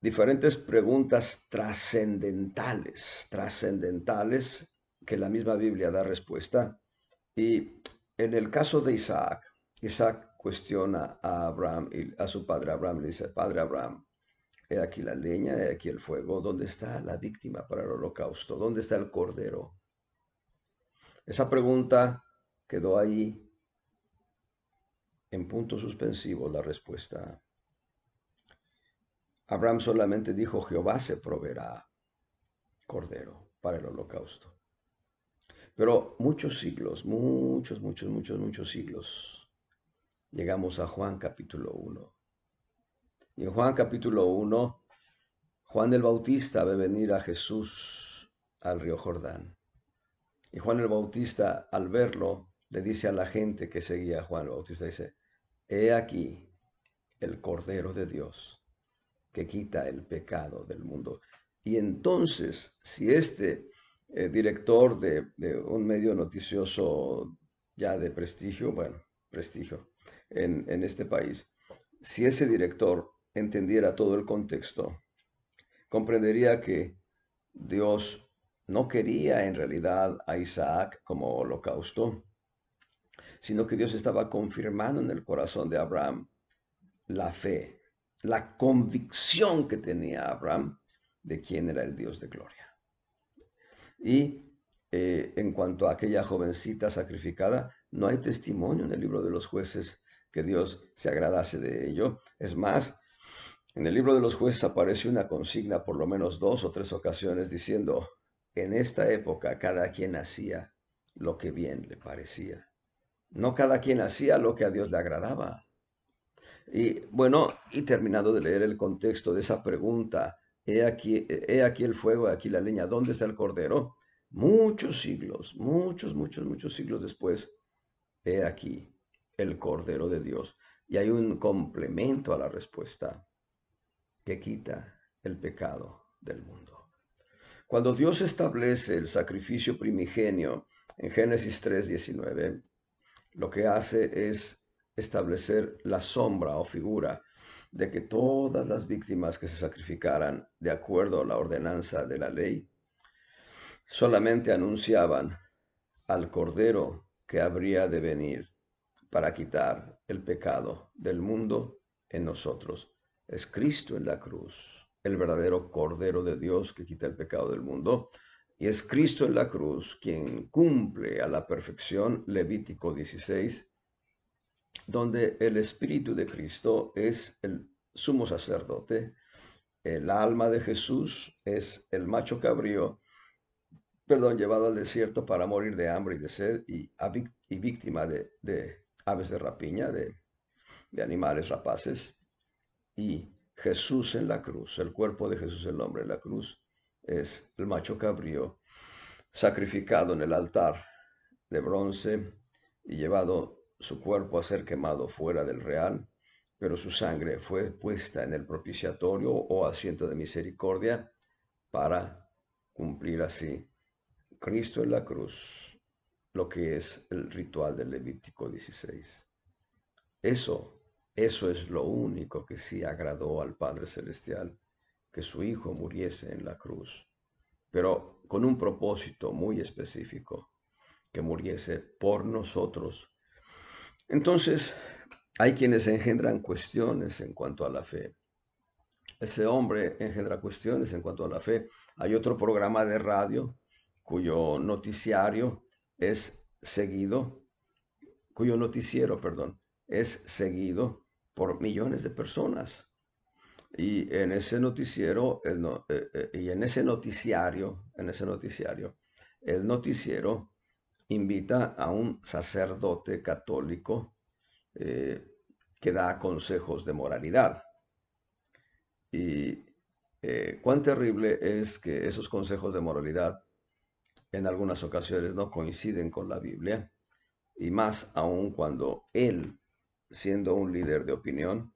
diferentes preguntas trascendentales que la misma Biblia da respuesta. Y en el caso de Isaac, Isaac cuestiona a Abraham y a su padre Abraham le dice, Padre Abraham, he aquí la leña, he aquí el fuego, ¿dónde está la víctima para el holocausto? ¿Dónde está el cordero? Esa pregunta quedó ahí en punto suspensivo la respuesta. Abraham solamente dijo, Jehová se proveerá cordero para el holocausto. Pero muchos siglos, muchos siglos, llegamos a Juan capítulo 1. Y en Juan capítulo 1, Juan el Bautista ve venir a Jesús al río Jordán. Y Juan el Bautista, al verlo, le dice a la gente que seguía a Juan el Bautista, dice, he aquí el Cordero de Dios que quita el pecado del mundo. Y entonces, si este director de un medio noticioso ya de prestigio, bueno, prestigio en este país, si ese director entendiera todo el contexto, comprendería que Dios no quería en realidad a Isaac como holocausto, sino que Dios estaba confirmando en el corazón de Abraham la fe, la convicción que tenía Abraham de quién era el Dios de gloria. Y en cuanto a aquella jovencita sacrificada, no hay testimonio en el libro de los jueces que Dios se agradase de ello. Es más, en el libro de los jueces aparece una consigna por lo menos 2 o 3 ocasiones diciendo, en esta época cada quien hacía lo que bien le parecía. No cada quien hacía lo que a Dios le agradaba. Y bueno, y terminado de leer el contexto de esa pregunta, he aquí el fuego, he aquí la leña, ¿dónde está el cordero? Muchos siglos, muchos siglos después, he aquí el cordero de Dios. Y hay un complemento a la respuesta que quita el pecado del mundo. Cuando Dios establece el sacrificio primigenio en Génesis 3:19, lo que hace es establecer la sombra o figura de que todas las víctimas que se sacrificaran de acuerdo a la ordenanza de la ley solamente anunciaban al Cordero que habría de venir para quitar el pecado del mundo en nosotros. Es Cristo en la cruz, el verdadero Cordero de Dios que quita el pecado del mundo. Y es Cristo en la cruz quien cumple a la perfección Levítico 16, donde el Espíritu de Cristo es el sumo sacerdote, el alma de Jesús es el macho cabrío, llevado al desierto para morir de hambre y de sed y víctima de aves de rapiña, de animales rapaces, y Jesús en la cruz, el cuerpo de Jesús el hombre en la cruz, es el macho cabrío sacrificado en el altar de bronce y llevado su cuerpo a ser quemado fuera del real, pero su sangre fue puesta en el propiciatorio o asiento de misericordia para cumplir así Cristo en la cruz, lo que es el ritual del Levítico 16. Eso, eso es lo único que sí agradó al Padre Celestial, que su Hijo muriese en la cruz, pero con un propósito muy específico, que muriese por nosotros. Entonces, hay quienes engendran cuestiones en cuanto a la fe. Ese hombre engendra cuestiones en cuanto a la fe. Hay otro programa de radio cuyo noticiario es seguido, cuyo noticiero, perdón, es seguido por millones de personas. Y en ese noticiero, y en ese noticiario, el noticiero invita a un sacerdote católico eh, que da consejos de moralidad. Y cuán terrible es que esos consejos de moralidad en algunas ocasiones no coinciden con la Biblia, y más aún cuando él, siendo un líder de opinión,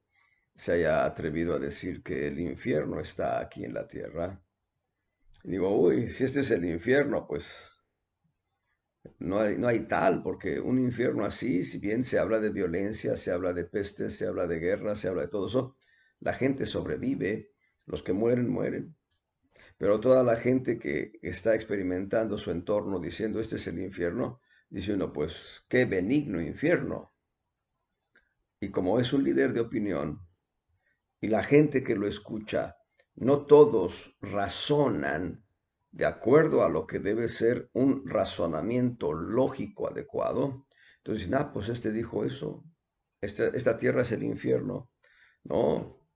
se haya atrevido a decir que el infierno está aquí en la tierra. Y digo, uy, si este es el infierno, pues No hay tal, porque un infierno así, si bien se habla de violencia, se habla de pestes, se habla de guerra, se habla de todo eso, la gente sobrevive, los que mueren, mueren. Pero toda la gente que está experimentando su entorno diciendo este es el infierno, dice uno, pues qué benigno infierno. Y como es un líder de opinión y la gente que lo escucha, no todos razonan de acuerdo a lo que debe ser un razonamiento lógico adecuado, entonces dicen, pues este dijo eso, esta tierra es el infierno. No,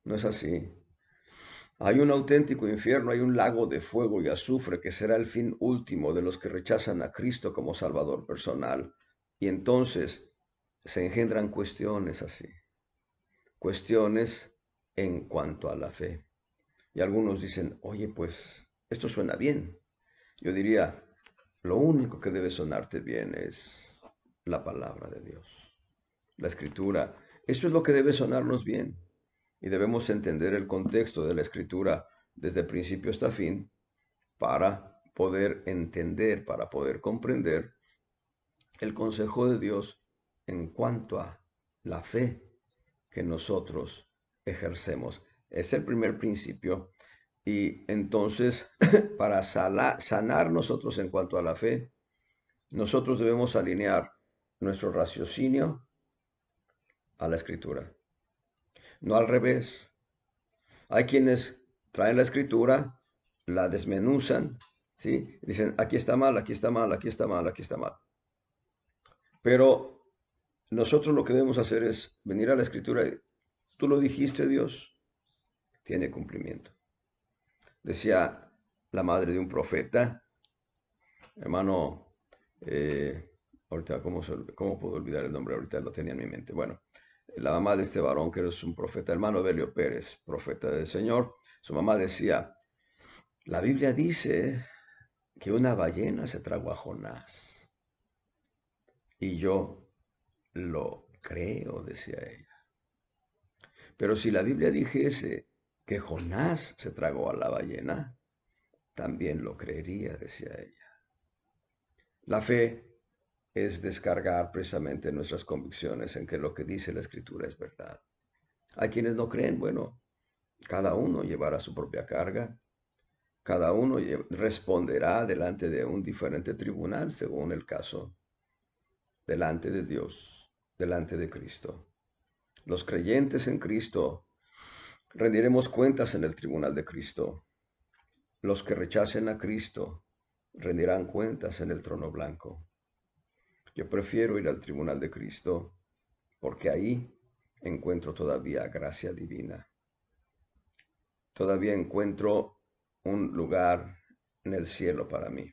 no es así. Hay un auténtico infierno, hay un lago de fuego y azufre que será el fin último de los que rechazan a Cristo como Salvador personal. Y entonces se engendran cuestiones así, cuestiones en cuanto a la fe. Y algunos dicen, oye, pues esto suena bien. Yo diría, lo único que debe sonarte bien es la palabra de Dios, la escritura. Eso es lo que debe sonarnos bien. Y debemos entender el contexto de la escritura desde principio hasta fin para poder entender, para poder comprender el consejo de Dios en cuanto a la fe que nosotros ejercemos. Es el primer principio. Y entonces, para sanar nosotros en cuanto a la fe, nosotros debemos alinear nuestro raciocinio a la escritura, no al revés. Hay quienes traen la escritura, la desmenuzan, ¿sí? Dicen, aquí está mal, aquí está mal, aquí está mal, aquí está mal. Pero nosotros lo que debemos hacer es venir a la escritura y tú lo dijiste, Dios, tiene cumplimiento. Decía la madre de un profeta, hermano, ahorita, ¿cómo puedo olvidar el nombre? Ahorita lo tenía en mi mente. Bueno, la mamá de este varón, que es un profeta, hermano Belio Pérez, profeta del Señor, su mamá decía, la Biblia dice que una ballena se tragó a Jonás. Y yo lo creo, decía ella. Pero si la Biblia dijese que Jonás se tragó a la ballena, también lo creería, decía ella. La fe es descargar precisamente nuestras convicciones en que lo que dice la Escritura es verdad. Hay quienes no creen, bueno, cada uno llevará su propia carga, cada uno responderá delante de un diferente tribunal según el caso, delante de Dios, delante de Cristo. Los creyentes en Cristo rendiremos cuentas en el tribunal de Cristo. Los que rechacen a Cristo rendirán cuentas en el trono blanco. Yo prefiero ir al tribunal de Cristo porque ahí encuentro todavía gracia divina. Todavía encuentro un lugar en el cielo para mí.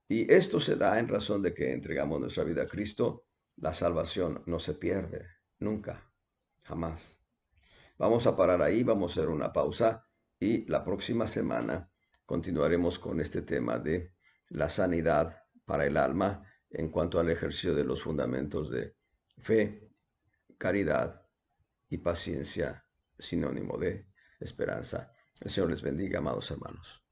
Y esto se da en razón de que entregamos nuestra vida a Cristo. La salvación no se pierde, nunca, jamás. Vamos a parar ahí, vamos a hacer una pausa y la próxima semana continuaremos con este tema de la sanidad para el alma en cuanto al ejercicio de los fundamentos de fe, caridad y paciencia, sinónimo de esperanza. El Señor les bendiga, amados hermanos.